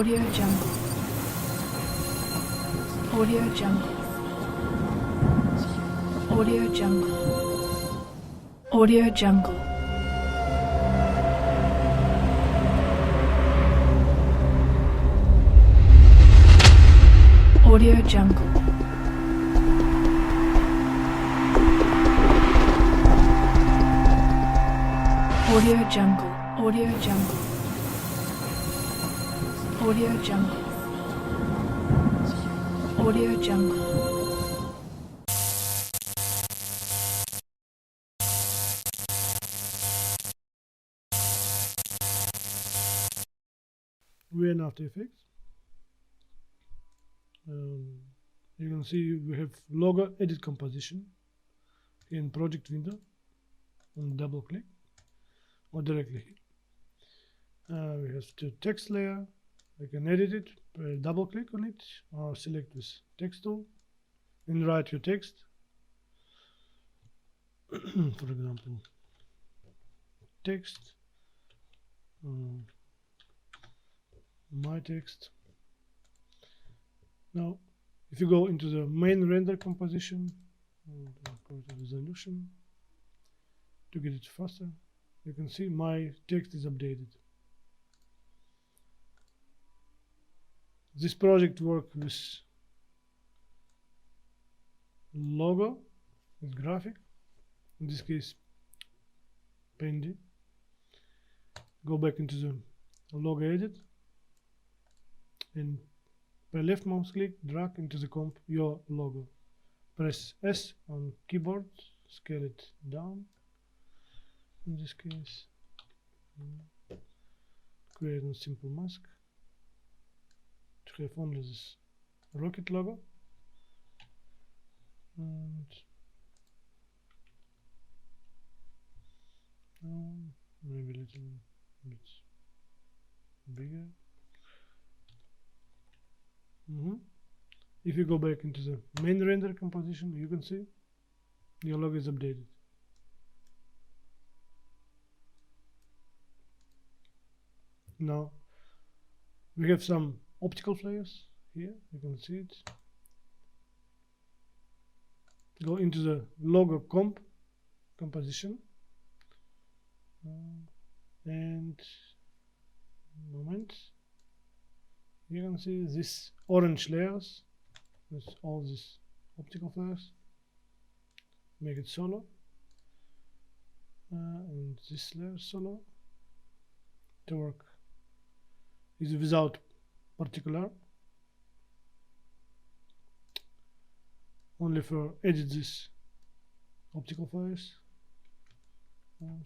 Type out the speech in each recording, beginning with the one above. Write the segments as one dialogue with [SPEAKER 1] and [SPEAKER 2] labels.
[SPEAKER 1] Audio Jungle. Audio Jungle. Audio Jungle. Audio Jungle. Audio Jungle. Audio Jungle. Audio Jungle. Audio Jungle. Audio Jungle.
[SPEAKER 2] We're in After Effects. You can see we have logo edit composition in project window, and double click or directly here. We have the text layer. We can edit it, double click on it or select this text tool and write your text. For example, text, my text. Now if you go into the main render composition, go to resolution to get it faster, you can see my text is updated. This project works with logo, with graphic, in this case Pendy. Go back into the logo edit and by left mouse click, drag into the comp your logo. Press S on keyboard, scale it down. In this case, create a simple mask to have only this rocket logo. And maybe a little bit bigger. If you go back into the main render composition, you can see your logo is updated. Now we have some optical flares here, you can see it. Go into the logo composition and you can see this orange layers with all these optical flares. Make it solo and this layer solo to work is without particular, only for edit this optical flares.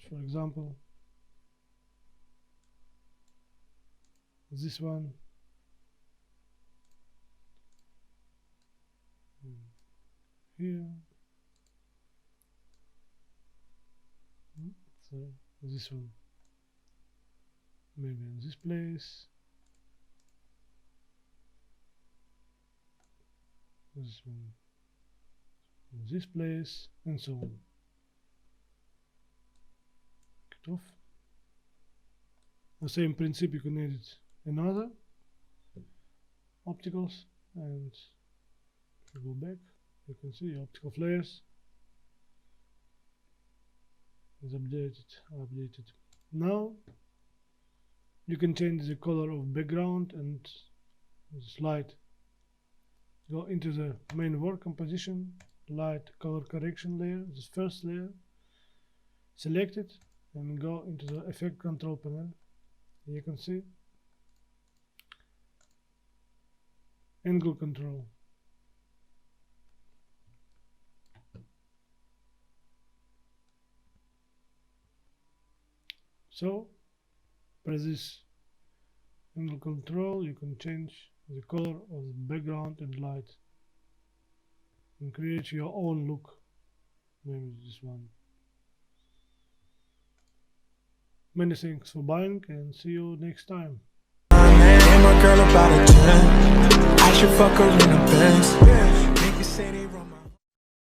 [SPEAKER 2] For example, this one here, so this one maybe in this place, this one in this place, and so on. Get off. The same principle, you can edit another opticals, and if you go back, you can see the optical flares is updated. Now you can change the color of background and this light. Go into the main work composition, light color correction layer, this first layer, select it and go into the effect control panel. You can see angle control. So press this angle control, you can change the color of the background and light and create your own look. Maybe this one. Many thanks for buying and see you next time.
[SPEAKER 3] I should fuck her in the Benz.